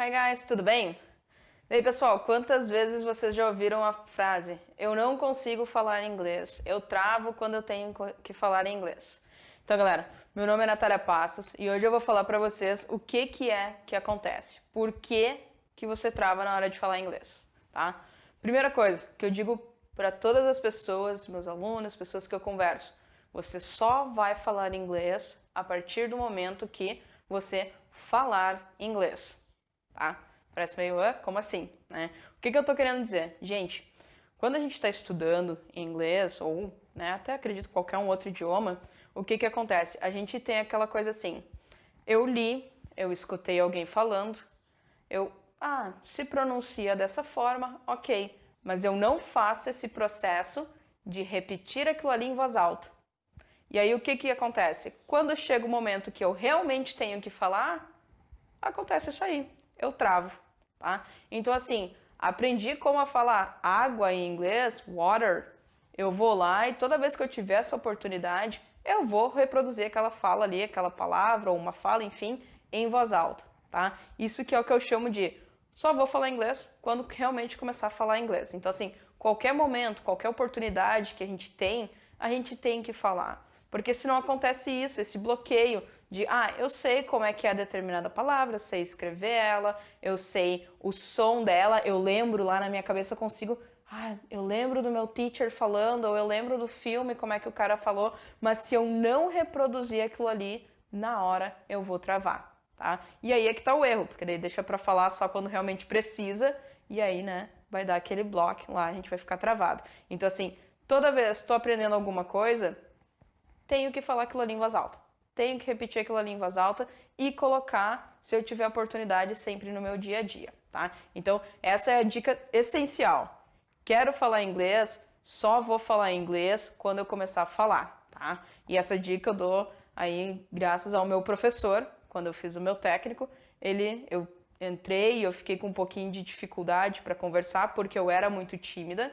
Hi guys, tudo bem? E aí pessoal, quantas vezes vocês já ouviram a frase eu não consigo falar inglês, eu travo quando eu tenho que falar inglês? Então galera, meu nome é Natália Passos e hoje eu vou falar pra vocês o que é que acontece, por que você trava na hora de falar inglês, tá? Primeira coisa que eu digo para todas as pessoas, meus alunos, pessoas que eu converso, você só vai falar inglês a partir do momento que você falar inglês, tá? Parece meio, como assim, né? O que eu tô querendo dizer? Gente, quando a gente está estudando inglês ou, né, até acredito qualquer um outro idioma, o que acontece? A gente tem aquela coisa assim, eu li, eu escutei alguém falando, se pronuncia dessa forma, ok, mas eu não faço esse processo de repetir aquilo ali em voz alta. E aí o que acontece? Quando chega o momento que eu realmente tenho que falar, acontece isso aí, eu travo, tá? Então assim, aprendi como falar água em inglês, water, eu vou lá e toda vez que eu tiver essa oportunidade, eu vou reproduzir aquela fala ali, aquela palavra ou uma fala, enfim, em voz alta, tá? Isso que é o que eu chamo de só vou falar inglês quando realmente começar a falar inglês. Então assim, qualquer momento, qualquer oportunidade que a gente tem que falar. Porque senão acontece isso, esse bloqueio de, eu sei como é que é determinada palavra, eu sei escrever ela, eu sei o som dela, eu lembro lá na minha cabeça, eu consigo, eu lembro do meu teacher falando, ou eu lembro do filme, como é que o cara falou, mas se eu não reproduzir aquilo ali, na hora eu vou travar, tá? E aí é que tá o erro, porque daí deixa pra falar só quando realmente precisa, e aí, né, vai dar aquele bloco lá, a gente vai ficar travado. Então assim, toda vez que tô aprendendo alguma coisa, tenho que falar aquilo ali em voz alta. Tenho que repetir aquilo ali em voz alta e colocar, se eu tiver oportunidade, sempre no meu dia a dia, tá? Então, essa é a dica essencial. Quero falar inglês, só vou falar inglês quando eu começar a falar, tá? E essa dica eu dou aí graças ao meu professor, quando eu fiz o meu técnico, eu entrei e eu fiquei com um pouquinho de dificuldade para conversar, porque eu era muito tímida,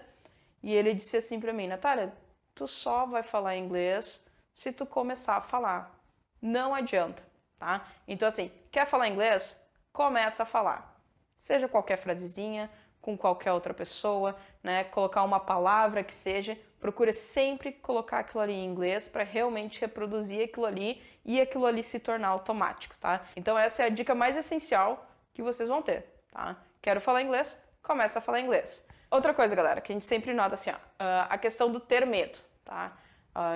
e ele disse assim para mim, Natália, tu só vai falar inglês se tu começar a falar. Não adianta, tá? Então assim, quer falar inglês? Começa a falar. Seja qualquer frasezinha, com qualquer outra pessoa, né? Colocar uma palavra que seja, procura sempre colocar aquilo ali em inglês para realmente reproduzir aquilo ali e aquilo ali se tornar automático, tá? Então essa é a dica mais essencial que vocês vão ter, tá? Quero falar inglês? Começa a falar inglês. Outra coisa, galera, que a gente sempre nota assim, a questão do ter medo, tá?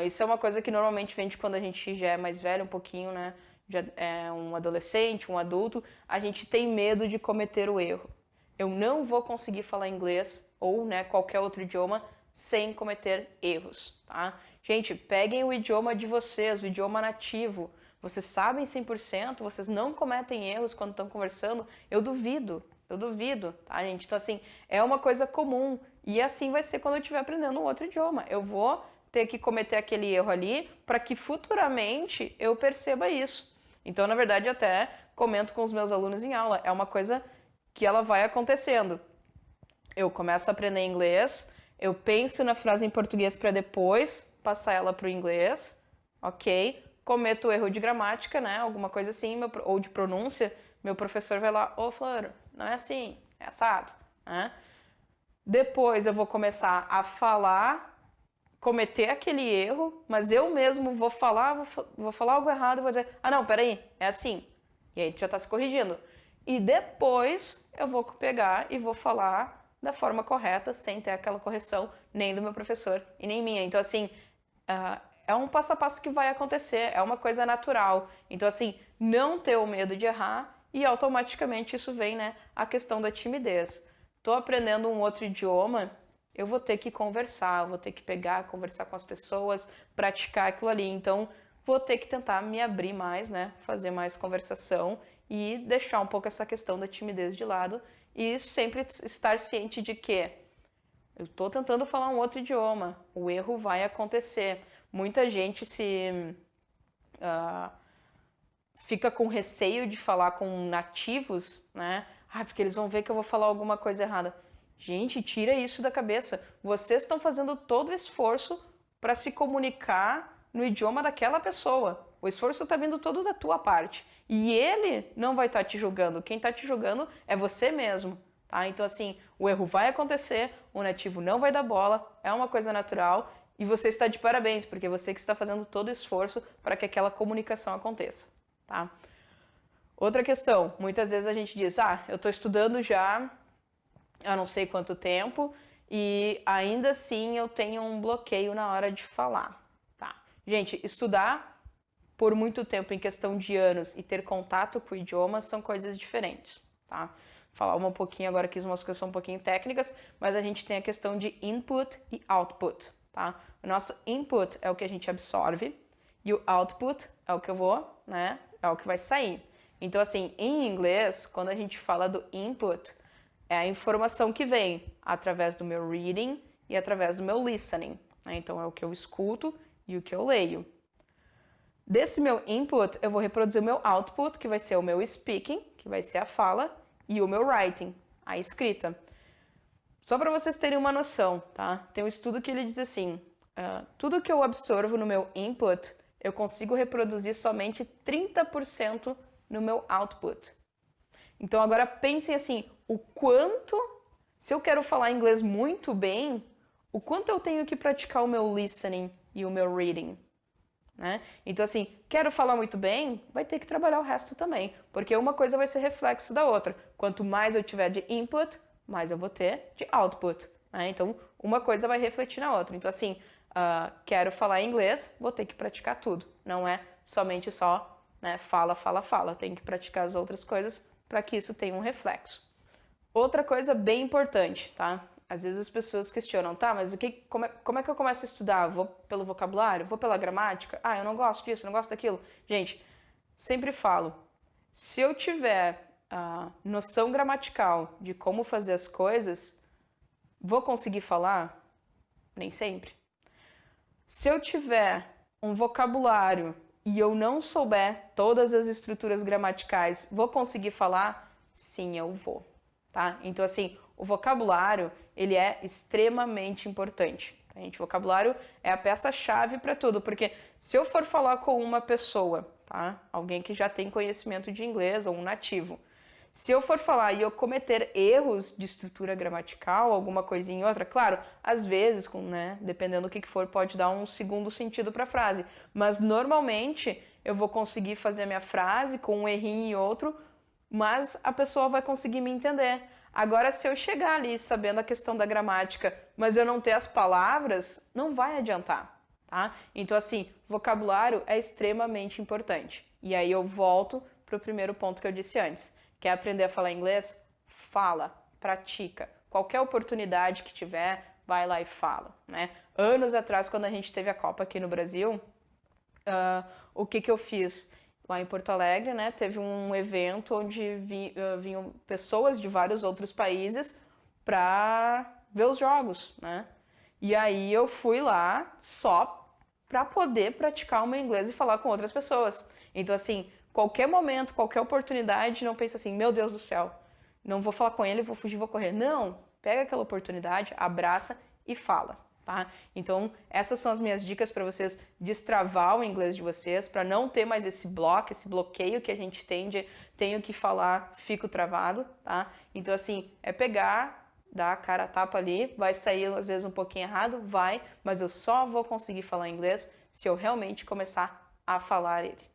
Isso é uma coisa que normalmente vem de quando a gente já é mais velho um pouquinho, né? Já é um adolescente, um adulto, a gente tem medo de cometer o erro. Eu não vou conseguir falar inglês ou, né, qualquer outro idioma sem cometer erros, tá? Gente, peguem o idioma de vocês, o idioma nativo. Vocês sabem 100%, vocês não cometem erros quando estão conversando. Eu duvido, tá, gente? Então, assim, é uma coisa comum. E assim vai ser quando eu estiver aprendendo um outro idioma. Eu vou ter que cometer aquele erro ali para que futuramente eu perceba isso. Então, na verdade, eu até comento com os meus alunos em aula, é uma coisa que ela vai acontecendo. Eu começo a aprender inglês, eu penso na frase em português para depois passar ela para o inglês, ok? Cometo erro de gramática, né? Alguma coisa assim, ou de pronúncia, meu professor vai lá, Flor, não é assim, é assado, né? Depois eu vou começar a falar, cometer aquele erro, mas eu mesmo vou falar algo errado e vou dizer, não, peraí, é assim. E aí já está se corrigindo. E depois eu vou pegar e vou falar da forma correta, sem ter aquela correção nem do meu professor e nem minha. Então, assim, é um passo a passo que vai acontecer, é uma coisa natural. Então, assim, não ter o medo de errar e automaticamente isso vem, né, a questão da timidez. Estou aprendendo um outro idioma, eu vou ter que conversar, vou ter que pegar, conversar com as pessoas, praticar aquilo ali. Então, vou ter que tentar me abrir mais, né? Fazer mais conversação e deixar um pouco essa questão da timidez de lado e sempre estar ciente de que eu estou tentando falar um outro idioma, o erro vai acontecer. Muita gente fica com receio de falar com nativos, né? Porque eles vão ver que eu vou falar alguma coisa errada. Gente, tira isso da cabeça. Vocês estão fazendo todo o esforço para se comunicar no idioma daquela pessoa. O esforço está vindo todo da tua parte. E ele não vai estar te julgando. Quem está te julgando é você mesmo. Tá? Então, assim, o erro vai acontecer, o nativo não vai dar bola, é uma coisa natural e você está de parabéns, porque você que está fazendo todo o esforço para que aquela comunicação aconteça. Tá? Outra questão, muitas vezes a gente diz, eu estou estudando já há não sei quanto tempo e ainda assim eu tenho um bloqueio na hora de falar. Tá? Gente, estudar por muito tempo, em questão de anos, e ter contato com o idioma são coisas diferentes, tá? Falar um pouquinho agora aqui, umas coisas são um pouquinho técnicas, mas a gente tem a questão de input e output, tá? O nosso input é o que a gente absorve e o output é o que eu vou, né? É o que vai sair. Então, assim, em inglês, quando a gente fala do input, é a informação que vem através do meu reading e através do meu listening, né? Então, é o que eu escuto e o que eu leio. Desse meu input, eu vou reproduzir o meu output, que vai ser o meu speaking, que vai ser a fala, e o meu writing, a escrita. Só para vocês terem uma noção, tá? Tem um estudo que ele diz assim, tudo que eu absorvo no meu input, eu consigo reproduzir somente 30% no meu output. Então agora pensem assim, o quanto, se eu quero falar inglês muito bem, o quanto eu tenho que praticar o meu listening e o meu reading. Né? Então, assim, quero falar muito bem, vai ter que trabalhar o resto também, porque uma coisa vai ser reflexo da outra. Quanto mais eu tiver de input, mais eu vou ter de output. Né? Então, uma coisa vai refletir na outra. Então, assim, quero falar inglês, vou ter que praticar tudo. Não é somente só, né, fala, fala, fala. Tem que praticar as outras coisas para que isso tenha um reflexo. Outra coisa bem importante, tá? Às vezes as pessoas questionam, tá, mas como é que eu começo a estudar? Vou pelo vocabulário? Vou pela gramática? Eu não gosto disso, não gosto daquilo. Gente, sempre falo, se eu tiver noção gramatical de como fazer as coisas, vou conseguir falar? Nem sempre. Se eu tiver um vocabulário e eu não souber todas as estruturas gramaticais, vou conseguir falar? Sim, eu vou. Tá? Então, assim, o vocabulário, ele é extremamente importante. Gente, o vocabulário é a peça-chave para tudo, porque se eu for falar com uma pessoa, tá? Alguém que já tem conhecimento de inglês ou um nativo, se eu for falar e eu cometer erros de estrutura gramatical, alguma coisinha ou outra, claro, às vezes, né, dependendo do que for, pode dar um segundo sentido para a frase, mas normalmente eu vou conseguir fazer a minha frase com um errinho e outro, mas a pessoa vai conseguir me entender. Agora, se eu chegar ali sabendo a questão da gramática, mas eu não ter as palavras, não vai adiantar, tá? Então, assim, vocabulário é extremamente importante. E aí eu volto para o primeiro ponto que eu disse antes. Quer aprender a falar inglês? Fala, pratica. Qualquer oportunidade que tiver, vai lá e fala, né? Anos atrás, quando a gente teve a Copa aqui no Brasil, o que eu fiz? Lá em Porto Alegre, né, teve um evento onde vinham pessoas de vários outros países para ver os jogos, né? E aí eu fui lá só para poder praticar o meu inglês e falar com outras pessoas. Então, assim, qualquer momento, qualquer oportunidade, não pense assim, meu Deus do céu, não vou falar com ele, vou fugir, vou correr. Não, pega aquela oportunidade, abraça e fala. Tá? Então, essas são as minhas dicas para vocês destravar o inglês de vocês, para não ter mais esse bloqueio que a gente tem de tenho que falar, fico travado, tá? Então, assim, é pegar, dar a cara a tapa ali, vai sair às vezes um pouquinho errado, vai, mas eu só vou conseguir falar inglês se eu realmente começar a falar ele.